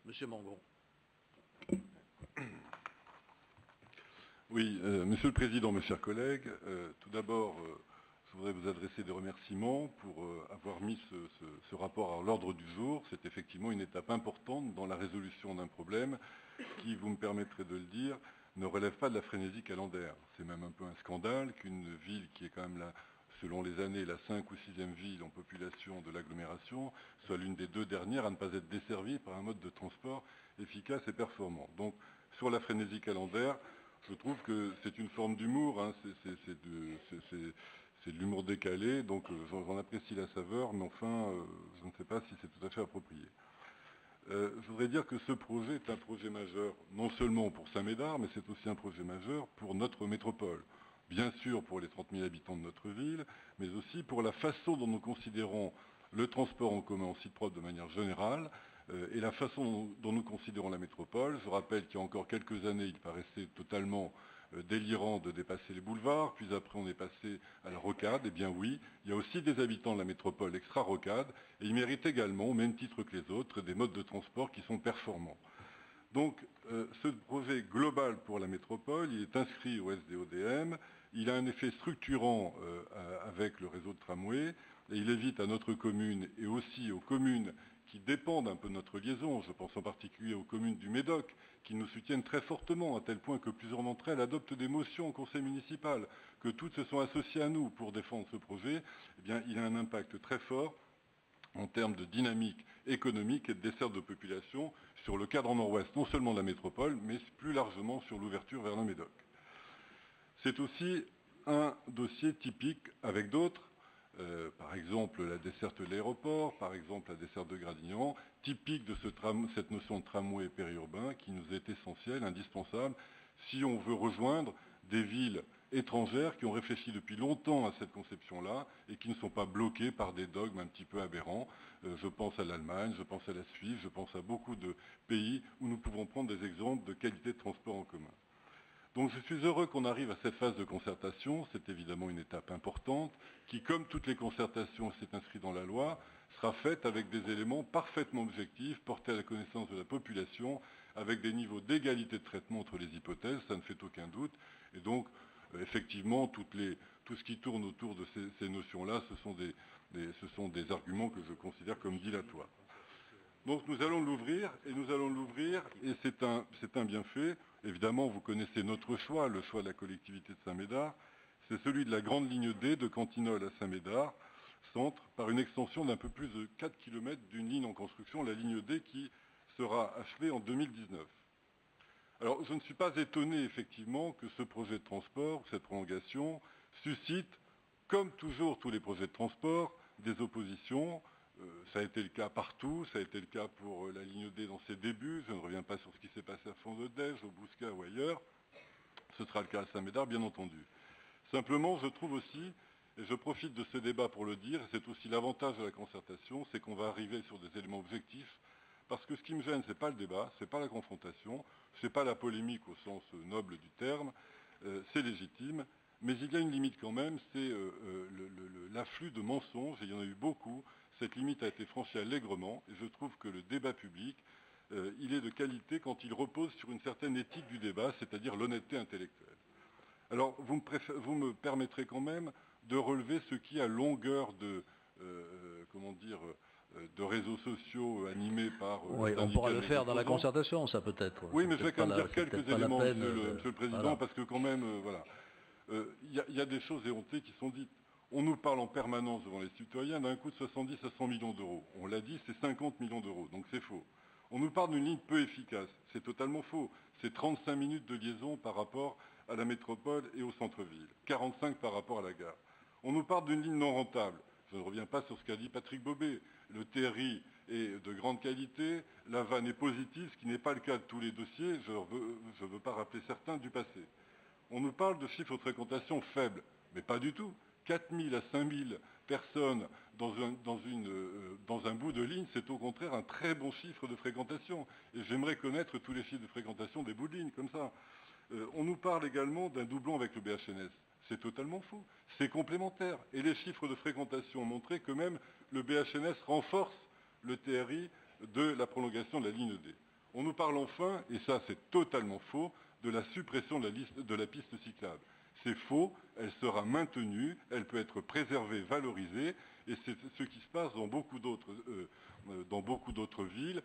Monsieur Mangon. Oui, Monsieur le Président, mes chers collègues, tout d'abord, je voudrais vous adresser des remerciements pour avoir mis ce rapport à l'ordre du jour. C'est effectivement une étape importante dans la résolution d'un problème qui, vous me permettrez de le dire, ne relève pas de la frénésie calendaire. C'est même un peu un scandale qu'une ville qui est quand même selon les années, la 5e ou 6e ville en population de l'agglomération soit l'une des 2 dernières à ne pas être desservie par un mode de transport efficace et performant. Donc, sur la frénésie calendaire, je trouve que c'est une forme d'humour, hein, c'est de l'humour décalé, donc j'en apprécie la saveur, mais enfin, je ne sais pas si c'est tout à fait approprié. Je voudrais dire que ce projet est un projet majeur, non seulement pour Saint-Médard, mais c'est aussi un projet majeur pour notre métropole. Bien sûr pour les 30 000 habitants de notre ville, mais aussi pour la façon dont nous considérons le transport en commun en site propre de manière générale, et la façon dont nous considérons la métropole. Je rappelle qu'il y a encore quelques années, il paraissait totalement délirant de dépasser les boulevards, puis après on est passé à la rocade. Eh bien oui, il y a aussi des habitants de la métropole extra-rocade, et ils méritent également, au même titre que les autres, des modes de transport qui sont performants. Donc, ce projet global pour la métropole, il est inscrit au SDODM, il a un effet structurant avec le réseau de tramway, et il évite à notre commune et aussi aux communes qui dépendent un peu de notre liaison, je pense en particulier aux communes du Médoc, qui nous soutiennent très fortement, à tel point que plusieurs d'entre elles adoptent des motions au conseil municipal, que toutes se sont associées à nous pour défendre ce projet. Eh bien, il a un impact très fort en termes de dynamique économique et de desserte de population sur le cadre nord-ouest, non seulement de la métropole, mais plus largement sur l'ouverture vers le Médoc. C'est aussi un dossier typique avec d'autres, par exemple la desserte de l'aéroport, par exemple la desserte de Gradignan, typique de cette notion de tramway périurbain qui nous est essentielle, indispensable, si on veut rejoindre des villes étrangères qui ont réfléchi depuis longtemps à cette conception-là et qui ne sont pas bloquées par des dogmes un petit peu aberrants. Je pense à l'Allemagne, je pense à la Suisse, je pense à beaucoup de pays où nous pouvons prendre des exemples de qualité de transport en commun. Donc je suis heureux qu'on arrive à cette phase de concertation. C'est évidemment une étape importante qui, comme toutes les concertations, s'est inscrite dans la loi, sera faite avec des éléments parfaitement objectifs, portés à la connaissance de la population, avec des niveaux d'égalité de traitement entre les hypothèses, ça ne fait aucun doute. Et donc, effectivement, tout ce qui tourne autour de ces notions-là, ce sont des arguments que je considère comme dilatoires. Donc nous allons l'ouvrir, et c'est un bienfait. Évidemment, vous connaissez notre choix, le choix de la collectivité de Saint-Médard. C'est celui de la grande ligne D de Cantignoles à Saint-Médard, centre, par une extension d'un peu plus de 4 km d'une ligne en construction, la ligne D qui sera achevée en 2019. Alors, je ne suis pas étonné, effectivement, que ce projet de transport, cette prolongation, suscite, comme toujours tous les projets de transport, des oppositions. Ça a été le cas partout, ça a été le cas pour la ligne D dans ses débuts. Je ne reviens pas sur ce qui s'est passé à Fond-de-Dège, au Bouscat ou ailleurs. Ce sera le cas à Saint-Médard, bien entendu. Simplement, je trouve aussi, et je profite de ce débat pour le dire, et c'est aussi l'avantage de la concertation, c'est qu'on va arriver sur des éléments objectifs, parce que ce qui me gêne, ce n'est pas le débat, ce n'est pas la confrontation, ce n'est pas la polémique au sens noble du terme, c'est légitime, mais il y a une limite quand même, c'est l'afflux de mensonges, et il y en a eu beaucoup. Cette limite a été franchie allègrement, et je trouve que le débat public, il est de qualité quand il repose sur une certaine éthique du débat, c'est-à-dire l'honnêteté intellectuelle. Alors, vous me permettrez quand même de relever ce qui, à longueur de, de réseaux sociaux animés par... Oui, on pourra le faire dans la concertation, ça peut-être. Oui, mais je vais quand même dire quelques éléments, Monsieur le Président, voilà. Parce que quand même, voilà, y a des choses éhontées qui sont dites. On nous parle en permanence devant les citoyens d'un coût de 70 à 100 millions d'euros. On l'a dit, c'est 50 millions d'euros, donc c'est faux. On nous parle d'une ligne peu efficace, c'est totalement faux. C'est 35 minutes de liaison par rapport à la métropole et au centre-ville, 45 par rapport à la gare. On nous parle d'une ligne non rentable. Je ne reviens pas sur ce qu'a dit Patrick Bobet. Le TRI est de grande qualité, la vanne est positive, ce qui n'est pas le cas de tous les dossiers, je ne veux pas rappeler certains du passé. On nous parle de chiffres de fréquentation faibles, mais pas du tout. 4 000 à 5 000 personnes dans un bout de ligne, c'est au contraire un très bon chiffre de fréquentation. Et j'aimerais connaître tous les chiffres de fréquentation des bouts de ligne, comme ça. On nous parle également d'un doublon avec le BHNS. C'est totalement faux. C'est complémentaire. Et les chiffres de fréquentation ont montré que même le BHNS renforce le TRI de la prolongation de la ligne D. On nous parle enfin, et ça c'est totalement faux, de la suppression de la piste cyclable. C'est faux, elle sera maintenue, elle peut être préservée, valorisée, et c'est ce qui se passe dans beaucoup d'autres villes,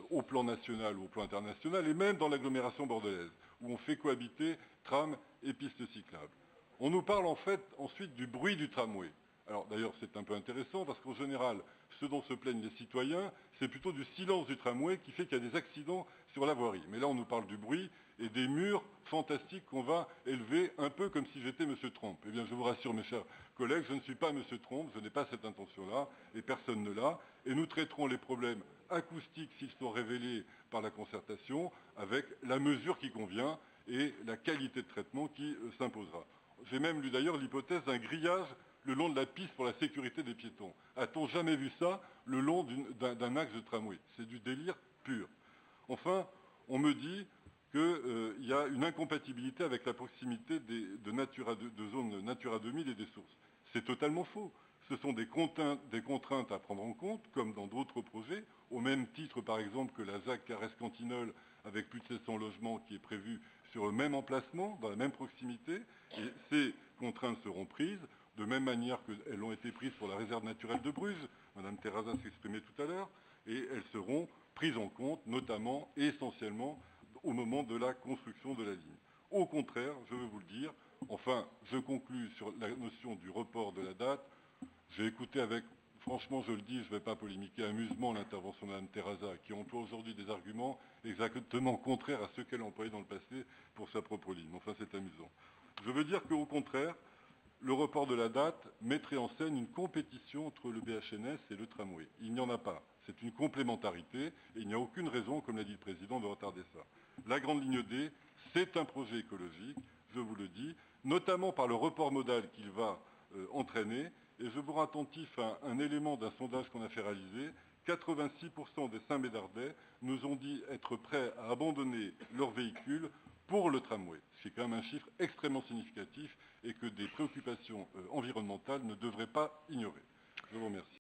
au plan national ou au plan international, et même dans l'agglomération bordelaise, où on fait cohabiter tram et piste cyclable. On nous parle en fait ensuite du bruit du tramway. Alors d'ailleurs c'est un peu intéressant parce qu'en général, ce dont se plaignent les citoyens, c'est plutôt du silence du tramway qui fait qu'il y a des accidents sur la voirie. Mais là on nous parle du bruit et des murs fantastiques qu'on va élever, un peu comme si j'étais M. Trump. Eh bien je vous rassure mes chers collègues, je ne suis pas M. Trump, je n'ai pas cette intention-là, et personne ne l'a, et nous traiterons les problèmes acoustiques s'ils sont révélés par la concertation, avec la mesure qui convient et la qualité de traitement qui s'imposera. J'ai même lu d'ailleurs l'hypothèse d'un grillage le long de la piste pour la sécurité des piétons. A-t-on jamais vu ça le long d'un axe de tramway? C'est du délire pur. Enfin, on me dit qu'il y a une incompatibilité avec la proximité de zones Natura 2000 et des sources. C'est totalement faux. Ce sont des contraintes à prendre en compte, comme dans d'autres projets, au même titre par exemple que la ZAC Carrez-Cantinol avec plus de 700 logements qui est prévu sur le même emplacement, dans la même proximité, et ces contraintes seront prises de même manière qu'elles ont été prises pour la réserve naturelle de Bruges, Mme Terraza s'exprimait tout à l'heure, et elles seront prises en compte, notamment et essentiellement, au moment de la construction de la ligne. Au contraire, je veux vous le dire, enfin, je conclus sur la notion du report de la date. J'ai écouté avec, franchement je le dis, je ne vais pas polémiquer, amusement l'intervention de Mme Terraza, qui emploie aujourd'hui des arguments exactement contraires à ceux qu'elle a employés dans le passé pour sa propre ligne. Enfin, c'est amusant. Je veux dire qu'au contraire, le report de la date mettrait en scène une compétition entre le BHNS et le tramway. Il n'y en a pas. C'est une complémentarité et il n'y a aucune raison, comme l'a dit le Président, de retarder ça. La grande ligne D, c'est un projet écologique, je vous le dis, notamment par le report modal qu'il va entraîner. Et je vous rends attentif à un élément d'un sondage qu'on a fait réaliser. 86% des Saint-Médardais nous ont dit être prêts à abandonner leur véhicule pour le tramway. C'est quand même un chiffre extrêmement significatif et que des préoccupations environnementales ne devraient pas ignorer. Je vous remercie.